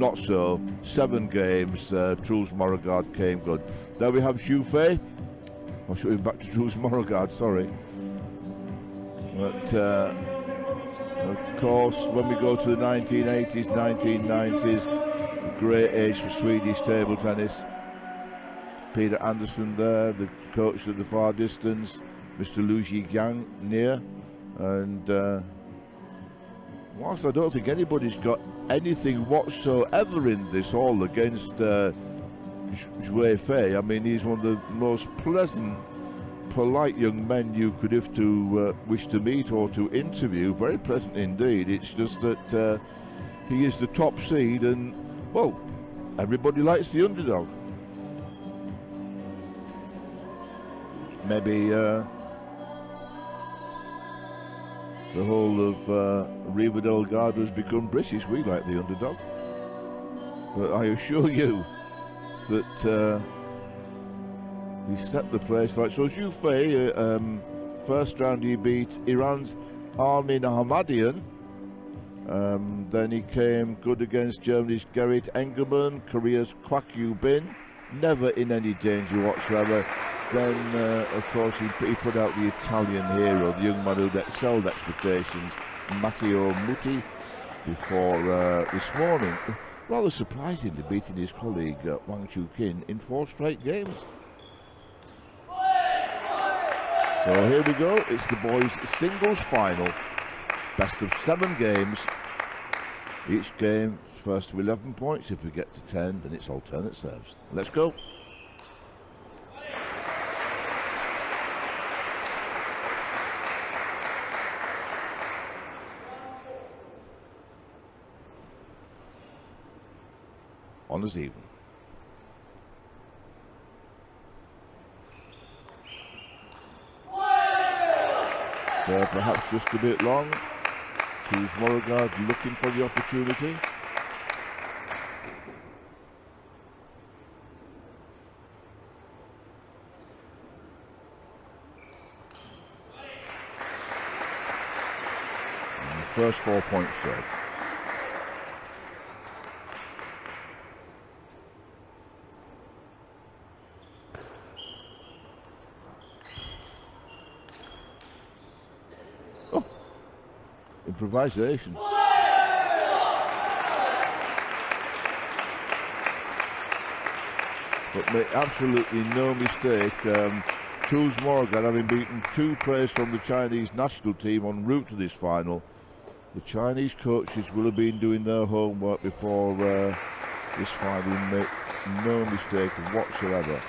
not so. 7 games, Truls MOREGARD came good. There we have XUE Fei. I'll show you back to Truls MOREGARD, sorry. But of course, when we go to the 1980s, 1990s, great age for Swedish table tennis. Peter Anderson there, the coach at the far distance, Mr. Lu Jigang near, and whilst I don't think anybody's got anything whatsoever in this hall against XUE Fei, I mean, he's one of the most pleasant, polite young men you could have to wish to meet or to interview. Very pleasant indeed. It's just that he is the top seed, and well, everybody likes the underdog. Maybe the whole of Riva del Garda has become British. We like the underdog, but I assure you that he set the place like so. XUE Fei, first round he beat Iran's Armin Ahmadian. Then he came good against Germany's Gerrit Engelmann, Korea's Kwak Yu Bin, never in any danger whatsoever. Then, of course, he put out the Italian hero, the young man who'd excelled expectations, Matteo Muti, before this morning, rather surprisingly beating his colleague Wang Chuqin in 4 straight games. So here we go, it's the boys' singles final, best of 7 games. Each game, first to 11 points. If we get to 10, then it's alternate serves. Let's go. Honours even. So perhaps just a bit long. Truls MOREGARD looking for the opportunity. And the first 4 points serve. Improvisation. But make absolutely no mistake, Truls MOREGARD, having beaten 2 players from the Chinese national team en route to this final, the Chinese coaches will have been doing their homework before this final. Make no mistake whatsoever.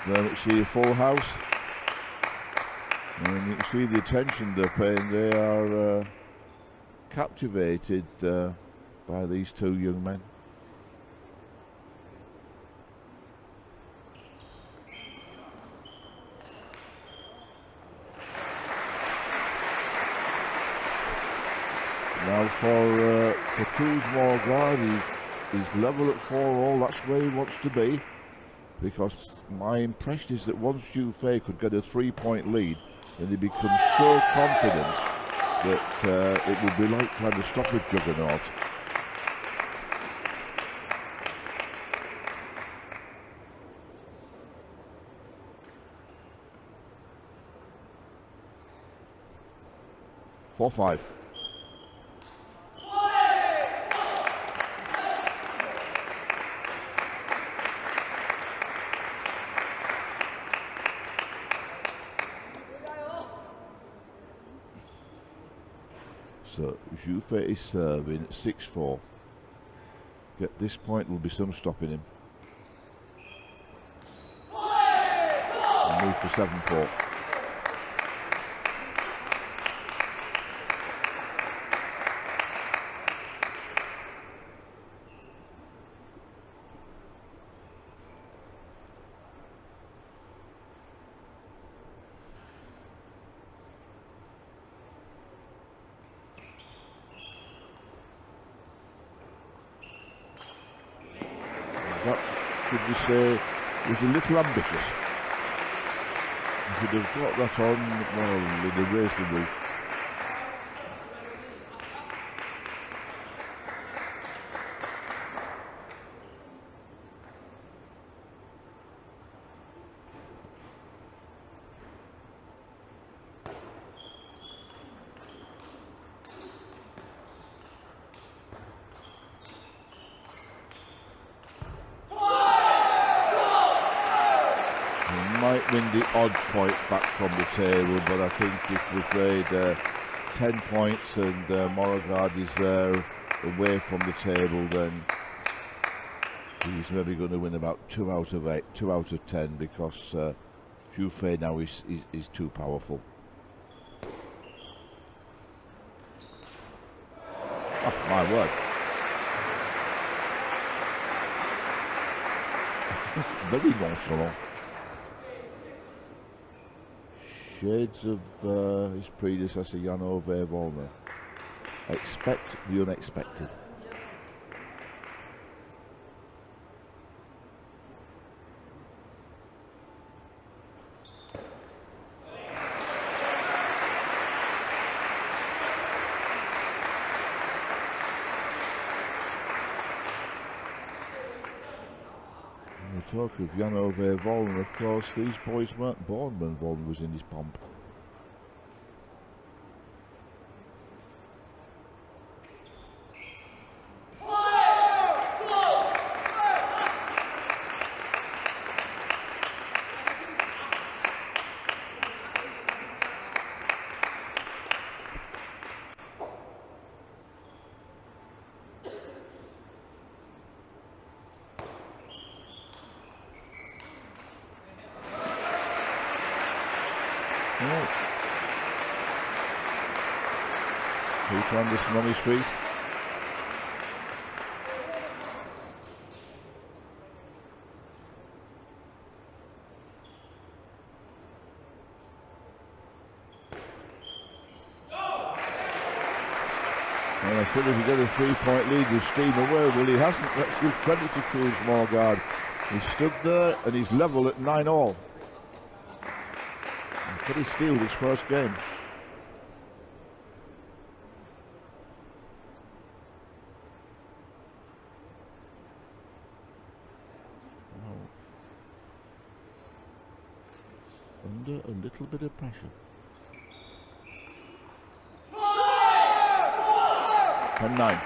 There you see a full house, and you can see the attention they're paying. They are captivated by these 2 young men. Now for Truls MOREGARD, he's level at 4-all. That's where he wants to be. Because my impression is that once XUE Fei could get a 3-point lead, then he becomes so confident that it would be like trying to stop a juggernaut. Four, 5. So XUE Fei is serving at 6-4. At this point will be some stopping him. And moves to 7-4. should we say, was a little ambitious. He could have got that on, well, he'd have raised the roof. Might win the odd point back from the table, but I think if we played 10 points and MOREGARD is there away from the table, then he's maybe going to win about 2 out of 8, 2 out of 10, because XUE Fei now is too powerful. Oh, my word. Very nonchalant. Shades of his predecessor, XUE Fei. Expect the unexpected. Talk of XUE Fei, and of course these boys weren't born when Voln was in his pomp. Peter Anderson on his feet. And I said if you get a 3-point lead, you steam away. Well, he hasn't. Let's give credit to Truls MOREGARD. He stood there and he's level at 9-all. Could he steal his first game? Under a little bit of pressure. 10-9.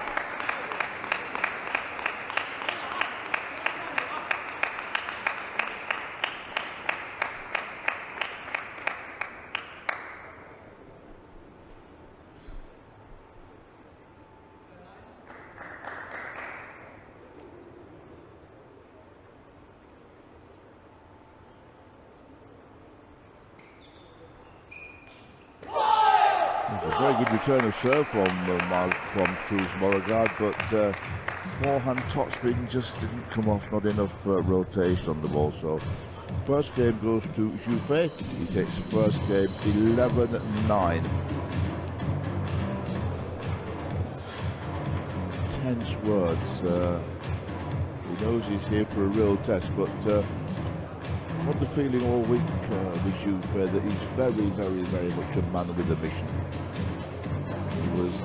It's a very good return of serve from Truls MOREGARD, but forehand topspin just didn't come off, not enough rotation on the ball. So first game goes to XUE Fei. He takes the first game 11-9. Intense words. He knows he's here for a real test, but I've had the feeling all week with XUE Fei that he's very much a man with a mission. He was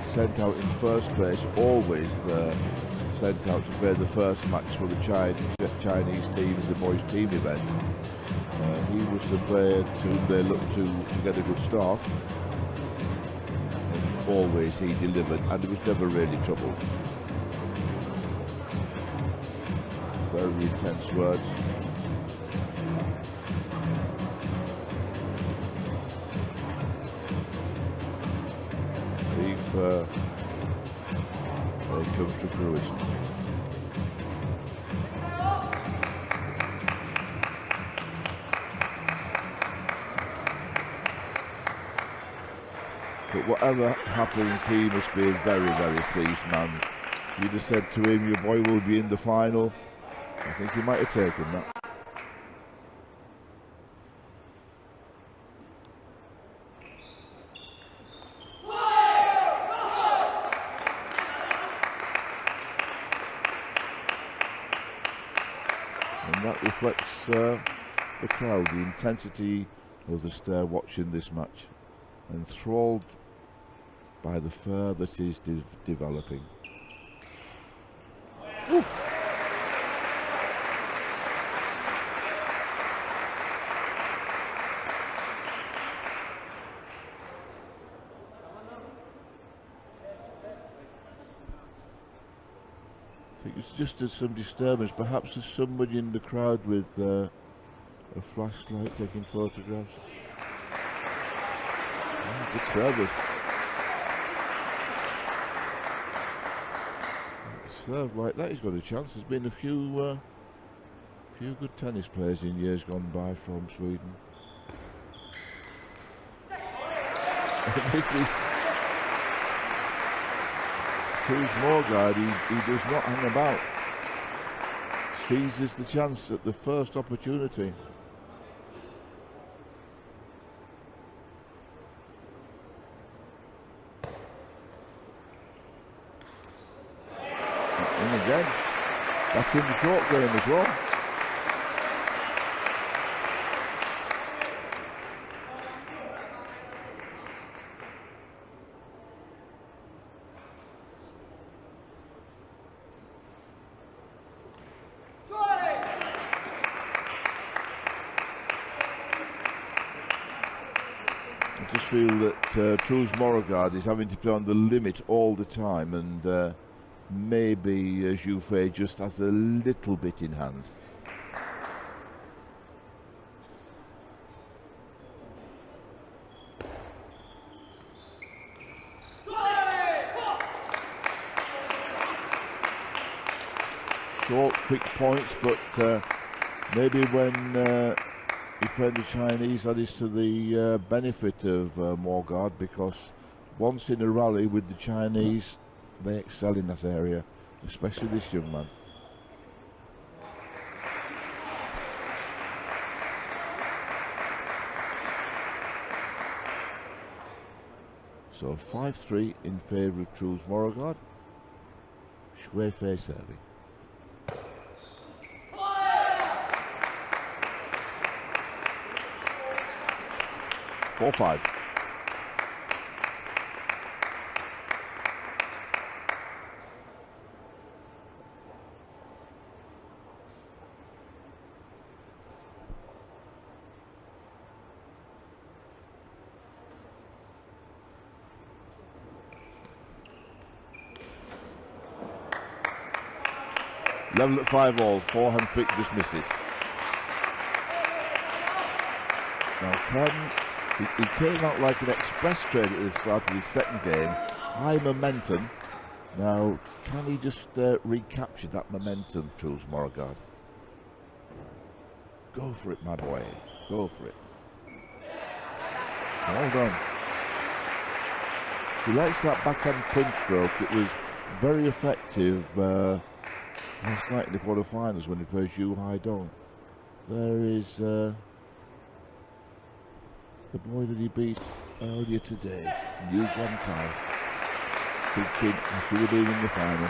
sent out in first place, always sent out to play the first match for the Chinese team in the boys team event. He was the player to whom they looked to get a good start. And always he delivered, and there was never really trouble. Very intense words. See if it comes to fruition. But whatever happens, he must be a very pleased man. You'd have said to him, your boy will be in the final. I think he might have taken that. that reflects the crowd, the intensity of the stare watching this match, enthralled by the fair that is developing. Ooh. I think it's just some disturbance. Perhaps there's somebody in the crowd with a flashlight taking photographs. Oh, good service. Served like that, he's got a chance. There's been a few good tennis players in years gone by from Sweden. This is Truls MOREGARD. He does not hang about. Seizes the chance at the first opportunity. And again, back in the short game as well. I just feel that Truls MOREGARD is having to play on the limit all the time, and maybe XUE Fei just has a little bit in hand. Short, quick points, but maybe when he played the Chinese, that is to the benefit of MOREGARD, because once in a rally with the Chinese, they excel in that area, especially this young man. So 5-3 in favour of Truls MOREGARD. XUE Fei serving. 4-5. Level at 5-all, forehand flick just misses. Now he came out like an express train at the start of his second game, high momentum. Now can he just recapture that momentum, Truls MOREGARD? Go for it, my boy, go for it. Well done. He likes that backhand punch stroke. It was very effective last night in the quarterfinals when he plays Zhu Haidong. There is the boy that he beat earlier today, Yu Guankai. Big kid, he should have been in the final.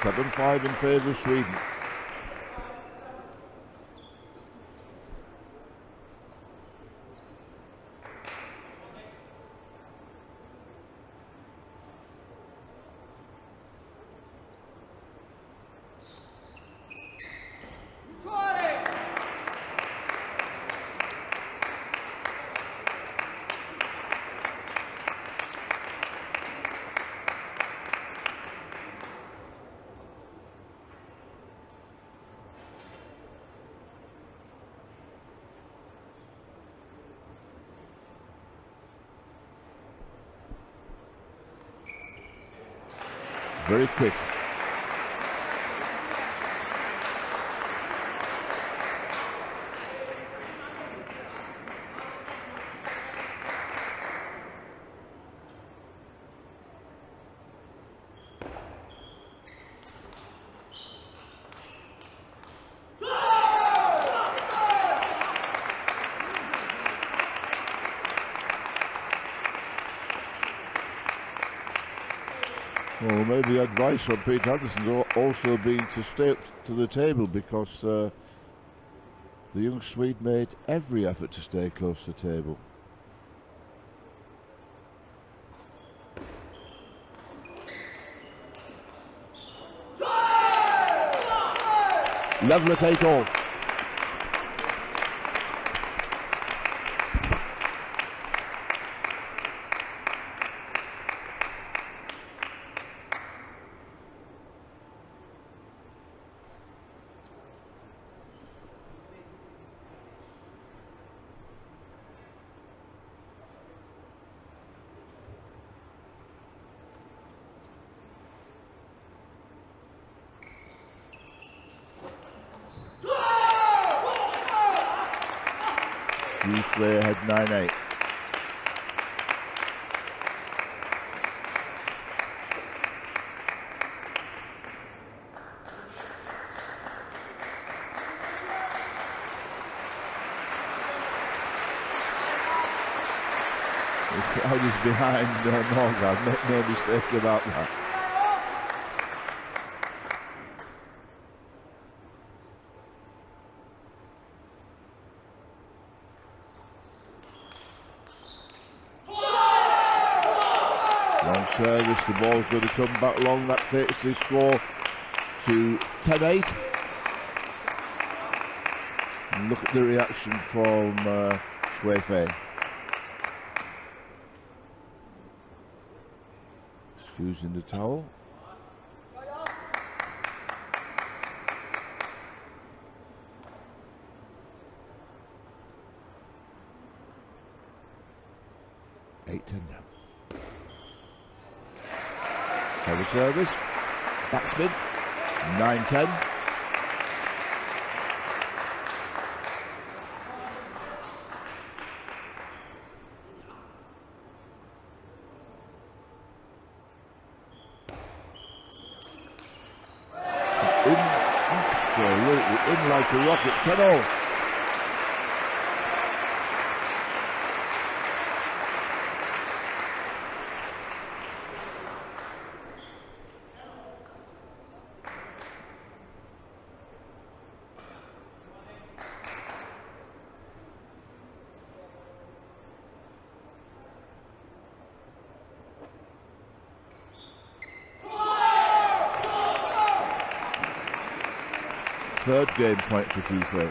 7-5 in favour of Sweden. Very quick. Well, maybe advice from Pete Anderson also being to stay up to the table, because the young Swede made every effort to stay close to the table. Level at 8-all. XUE Fei had 9-8. The crowd is behind Morgan, make no mistake about that. Long service, the ball's going to come back long. That takes the score to 10-8. And look at the reaction from XUE Fei. Using the towel. Eight 10 down. Heavy service. Backspin. 9-10. Absolutely in like a rocket. 10-all. Third game point for XUE Fei.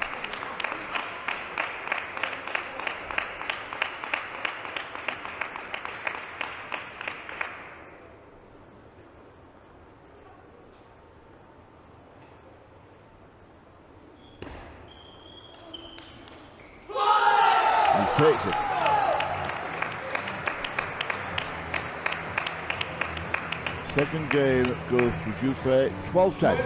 He takes it. Second game goes to XUE Fei, 12-10.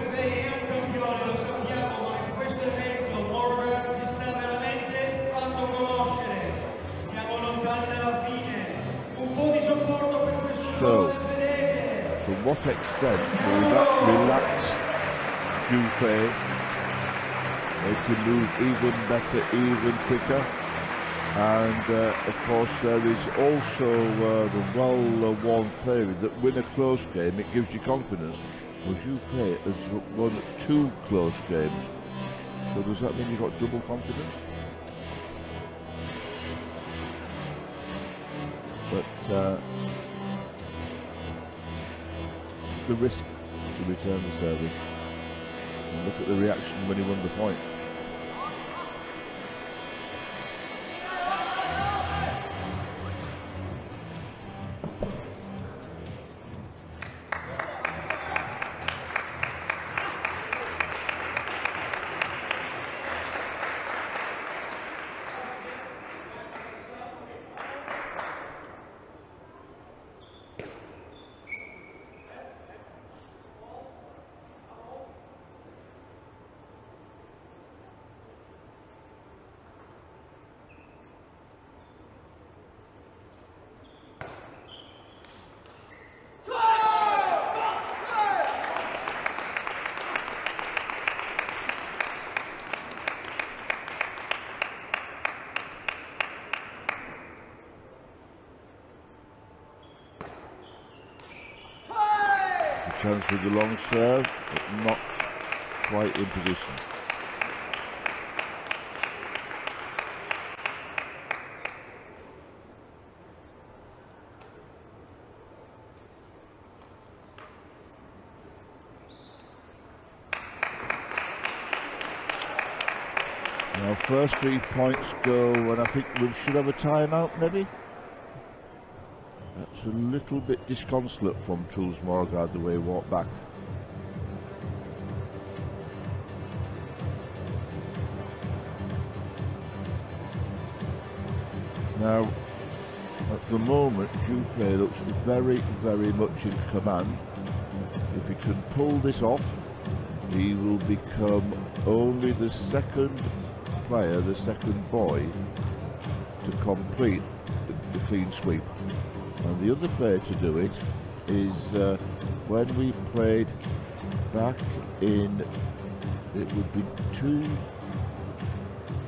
So, to what extent will that relax XUE Fei? They can move even better, even quicker. And of course there is also the well-worn theory that win a close game, it gives you confidence. Well, XUE Fei has won 2 close games. So does that mean you've got double confidence? But the risk to return the service. And look at the reaction when he won the point. Chance with the long serve, but not quite in position. Now first 3 points go, and I think we should have a timeout maybe? That's a little bit disconsolate from Truls MOREGARD the way he walked back. Now, at the moment, XUE Fei looks very, very much in command. If he can pull this off, he will become only the second player, the second boy, to complete the clean sweep. And the other player to do it is when we played back in, it would be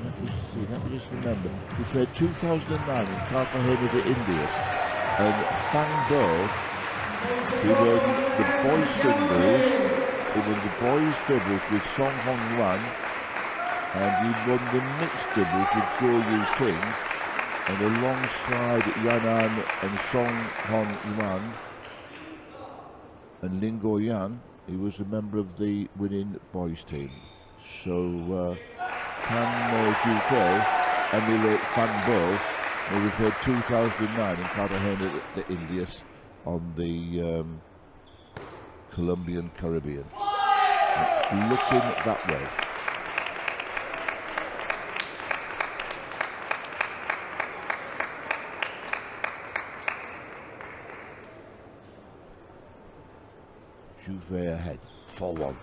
let me just remember. We played 2009 in Cartagena de Indias, and Fang Bo, he won the boys singles, he won the boys doubles with Song Hong Yuan, and he won the mixed doubles with Go Yu Ting, and alongside Yanan and Song Hong Yuan and Ling Go Yan, he was a member of the winning boys team. So can XUE Fei emulate Fang Bo? We played 2009 in Cartagena de Indias on the Colombian Caribbean. It's looking that way. XUE Fei ahead, 4-1.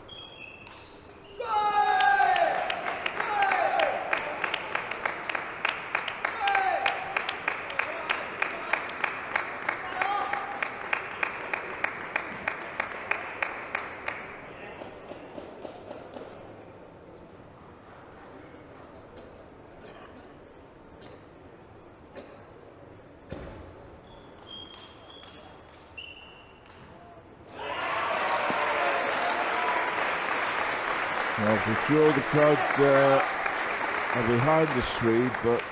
Well, for sure the crowd are behind the Swede, but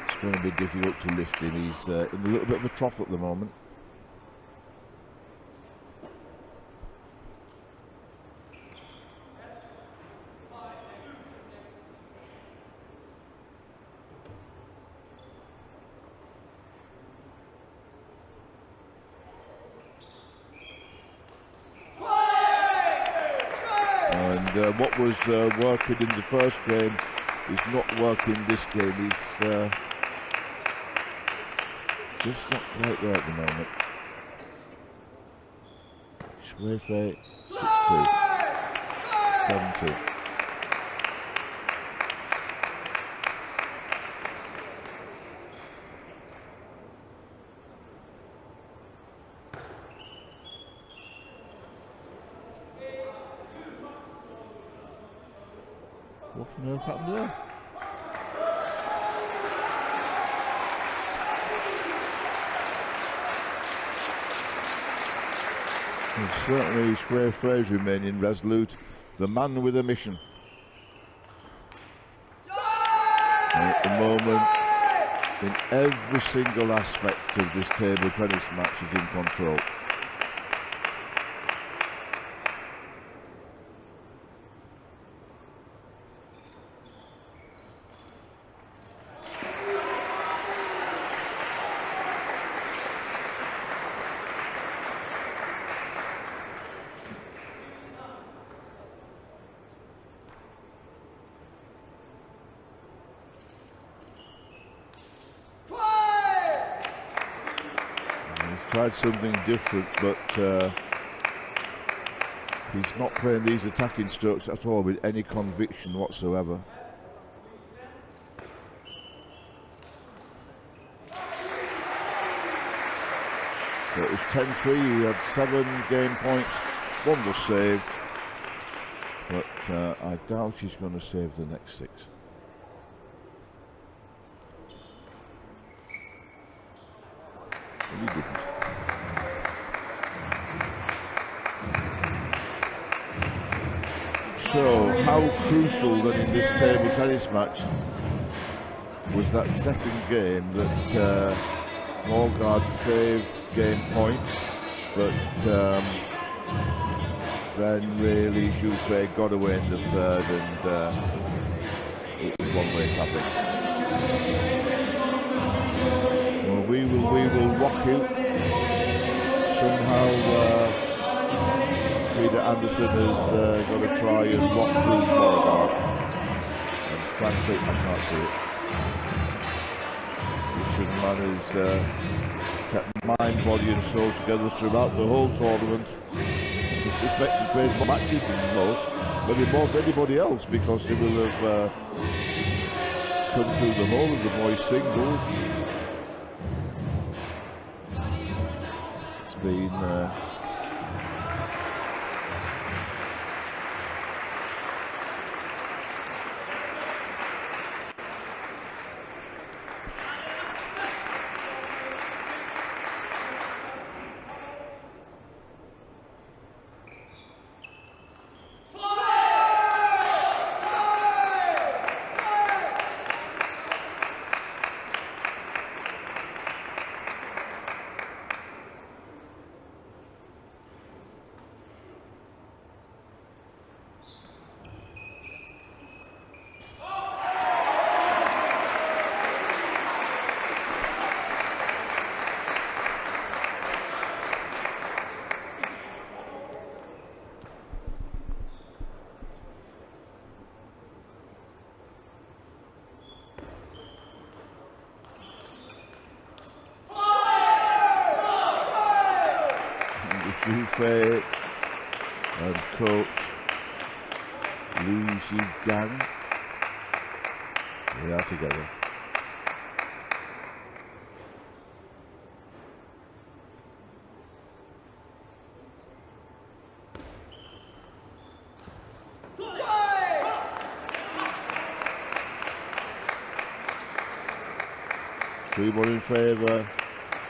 it's going to be difficult to lift him. He's in a little bit of a trough at the moment. What was working in the first game is not working this game. He's just not quite there at the moment. XUE Fei 6-2, 7-2. What on earth happened there? And certainly XUE Fei remaining resolute, the man with a mission. And at the moment, in every single aspect of this table tennis match, is in control. Tried something different, but he's not playing these attacking strokes at all with any conviction whatsoever. So it was 10-3, he had 7 game points, 1 was saved, but I doubt he's going to save the next 6. He didn't. So, how crucial then in this table tennis match was that second game that MOREGARD saved game points, but then really XUE Fei got away in the third, and it was one-way traffic. Well, we will rock you. Somehow Peter Anderson has got to try and rock Truls MOREGARD, and frankly I can't see it. This young man has kept mind, body and soul together throughout the whole tournament. I suspect he's played more matches than most, maybe more than anybody else, because he will have come through the whole of the boys' singles. It's been XUE Fei and coach Liu Gang. They are together. Three-one in favour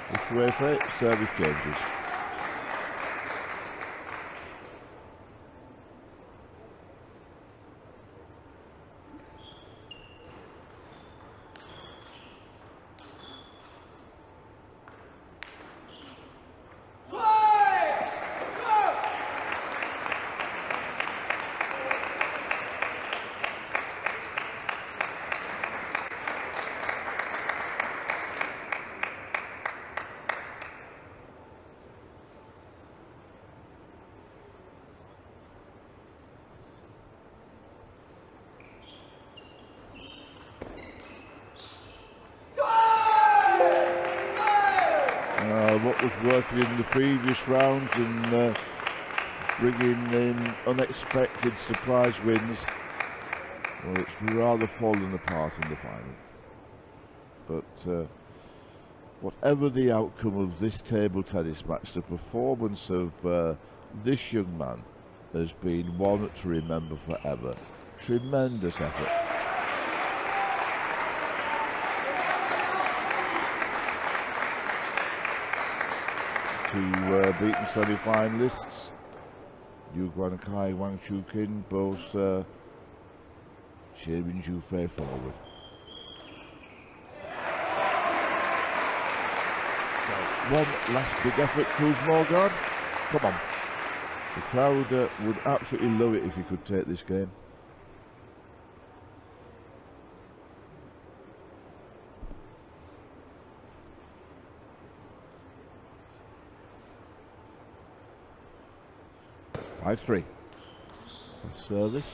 of XUE Fei. Service changes. What was working in the previous rounds and bringing in unexpected surprise wins, well, it's rather fallen apart in the final. But whatever the outcome of this table tennis match, the performance of this young man has been one to remember forever. Tremendous effort. Two beaten semi-finalists, Yu Guankai, Wang Chuqin, both cheering XUE Fei forward. So, one last big effort, Truls MOREGARD. Come on. The crowd would absolutely love it if he could take this game. Five-3. Service.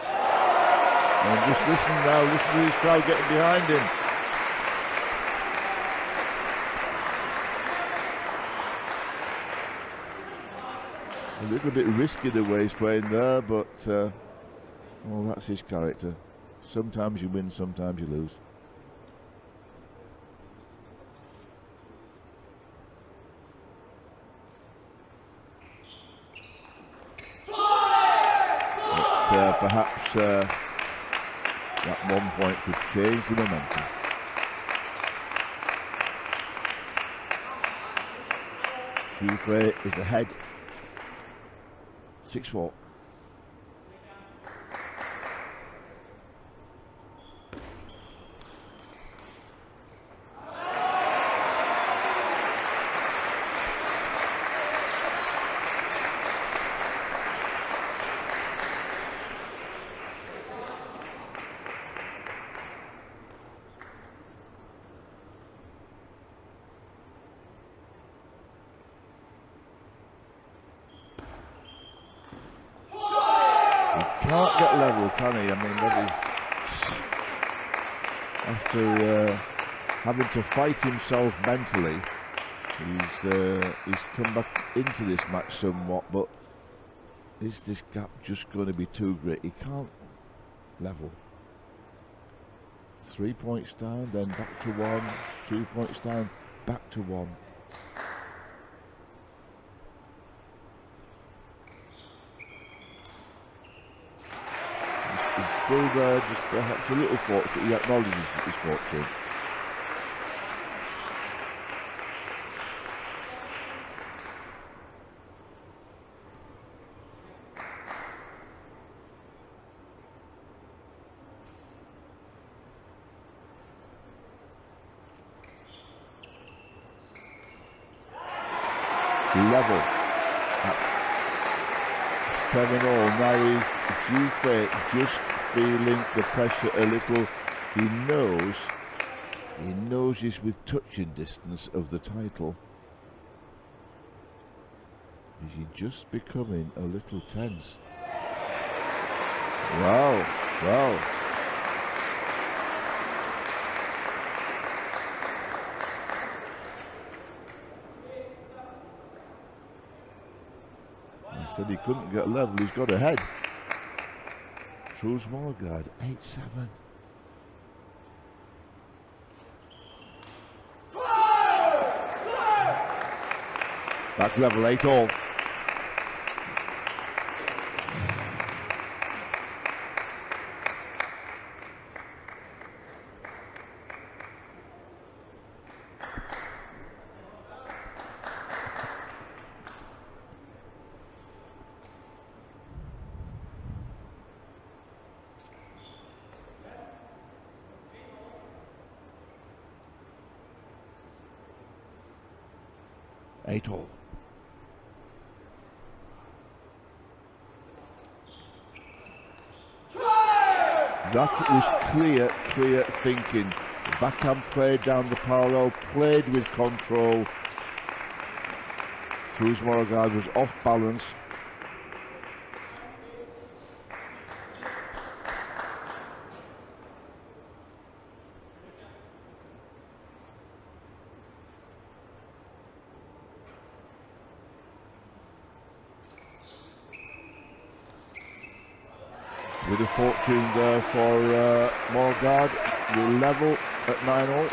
And just listen now, listen to this crowd getting behind him. A little bit risky the way he's playing there, but well, that's his character. Sometimes you win, sometimes you lose. But perhaps that 1 point could change the momentum. XUE Fei is ahead. 6-4. can't get level, can he? I mean, that is after having to fight himself mentally. He's come back into this match somewhat, but is this gap just going to be too great? He can't level. 3 points down, then back to 1. 2 points down, back to 1. He's still there, just perhaps a little fortunate. He acknowledges his fortune. Level at 7-all. Now is XUE Fei just feeling the pressure a little. He knows he's with touching distance of the title. Is he just becoming a little tense? Wow, wow. Said he couldn't get level, he's got ahead. Truls MOREGARD, 8-7. Back level, 8-all. All. That was clear thinking. Backhand played down the parallel, played with control. Truls MOREGARD was off balance. With a fortune there for MOREGARD, will level at 9-all.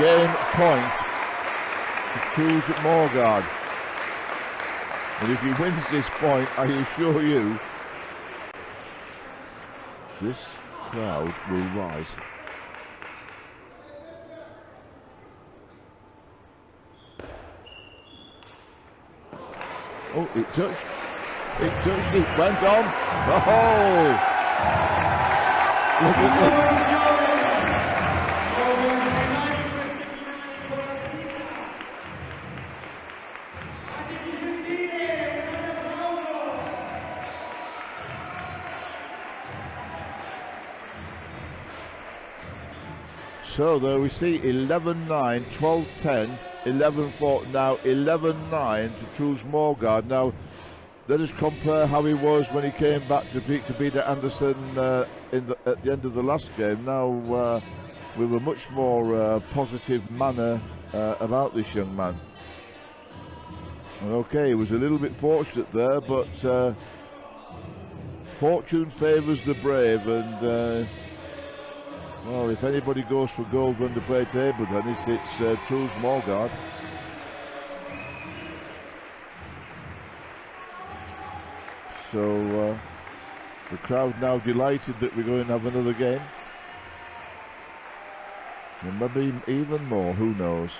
Game point. Truls MOREGARD, and if he wins this point, I assure you this crowd will rise. Oh, it touched, it went on. Oh, look at this. So there we see 11-9, 12-10, 11-4, now 11-9 to Truls MOREGARD. Now let us compare how he was when he came back to beat Peter Anderson at the end of the last game. Now with a much more positive manner about this young man. Okay, he was a little bit fortunate there, but fortune favours the brave, and well, if anybody goes for gold when they play table tennis, it's Truls MOREGARD. So the crowd now delighted that we're going to have another game. And maybe even more, who knows.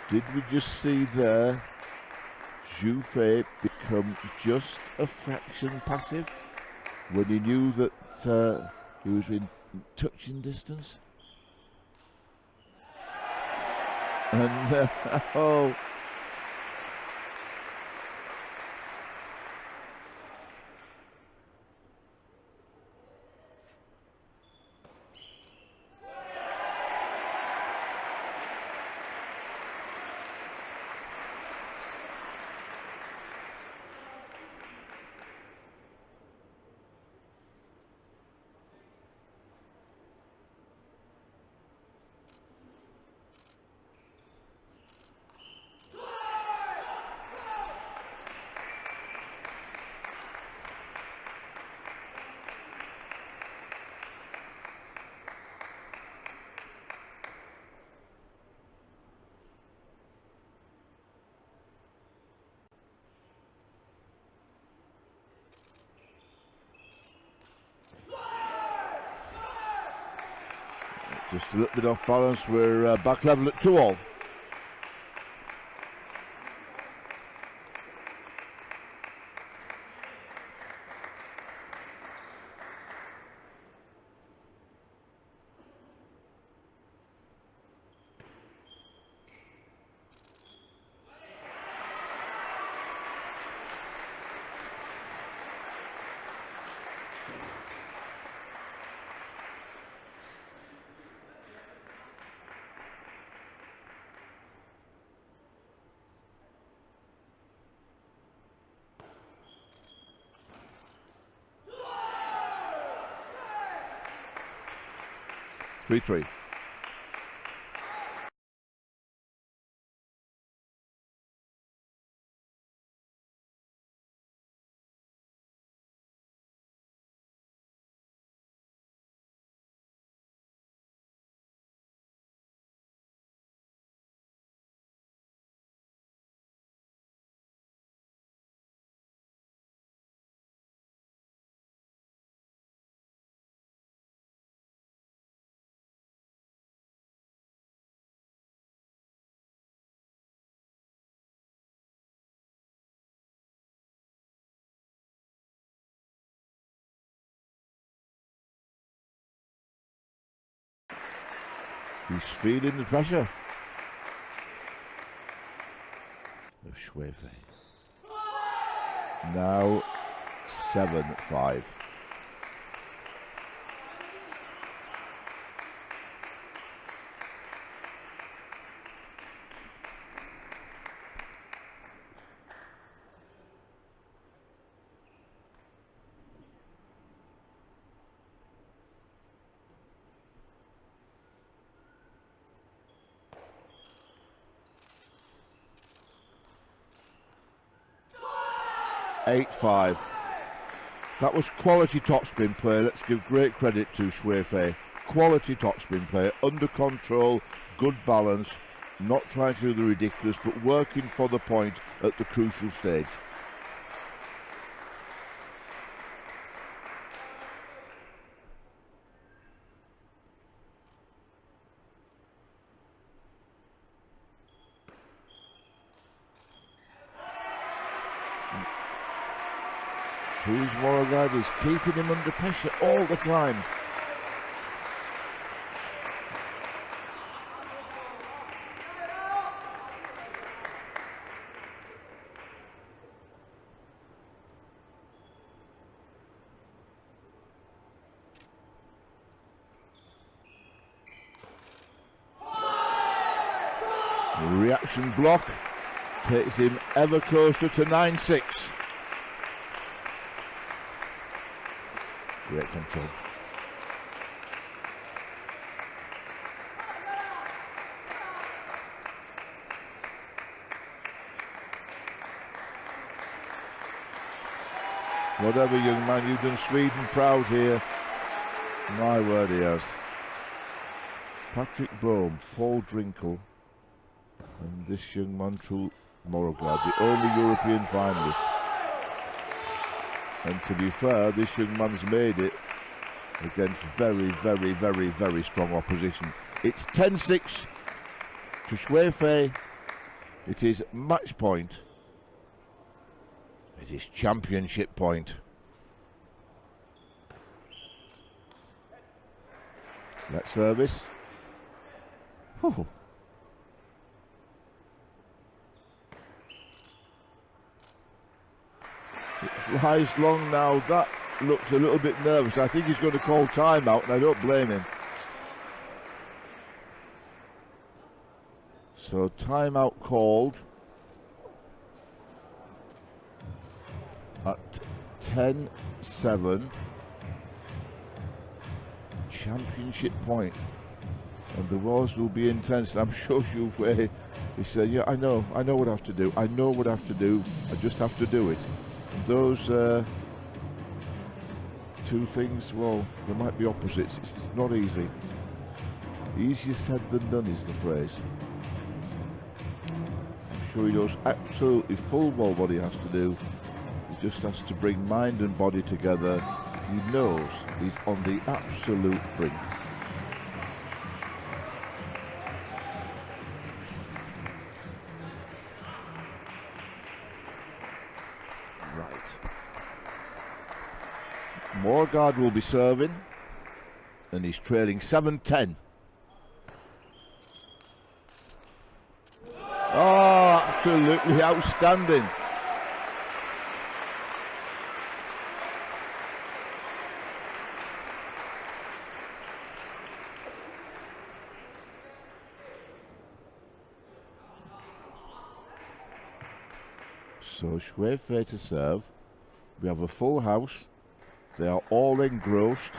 Did we just see there XUE Fei become just a fraction passive when he knew that he was in touching distance? And oh, just a little bit off balance. We're back level at 2-all. Three. He's feeling the pressure of XUE Fei. Now 7-5. That was quality topspin play. Let's give great credit to XUE Fei. Quality topspin play, under control, good balance, not trying to do the ridiculous, but working for the point at the crucial stage. Truls MOREGARD is keeping him under pressure all the time. Reaction block takes him ever closer to 9-6. Great control. Whatever, young man, you've done Sweden proud here. My word, he has. Patrick Bohm, Paul Drinkle, and this young man, Truls MOREGARD, the only European finalist. And to be fair, this young man's made it against very, very, very, very strong opposition. It's 10-6 to XUE Fei. It is match point. It is championship point. That service. Whew. It flies long now. That looked a little bit nervous. I think he's going to call timeout, and I don't blame him. So timeout called at 10-7. Championship point. And the wars will be intense. I'm sure XUE Fei, he said, yeah, I know what I have to do. I know what I have to do. I just have to do it. And those two things, well, they might be opposites. It's not easy. Easier said than done is the phrase. I'm sure he knows absolutely full well what he has to do. He just has to bring mind and body together. He knows he's on the absolute brink. Right. MOREGARD will be serving, and he's trailing 7-10. Oh, absolutely outstanding. So XUE Fei to serve. We have a full house. They are all engrossed.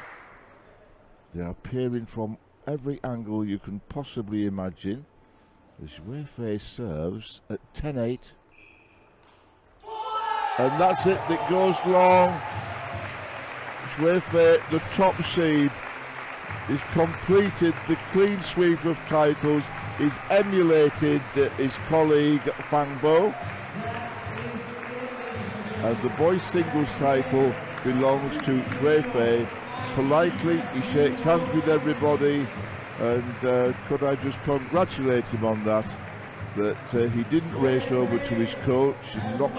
They are peering from every angle you can possibly imagine. XUE Fei serves at 10-8. And that's it, that goes long. XUE Fei, the top seed, is completed the clean sweep of titles. He's emulated his colleague Fang Bo. And the boys singles title belongs to XUE Fei. Politely, he shakes hands with everybody, and could I just congratulate him on that he didn't race over to his coach and knock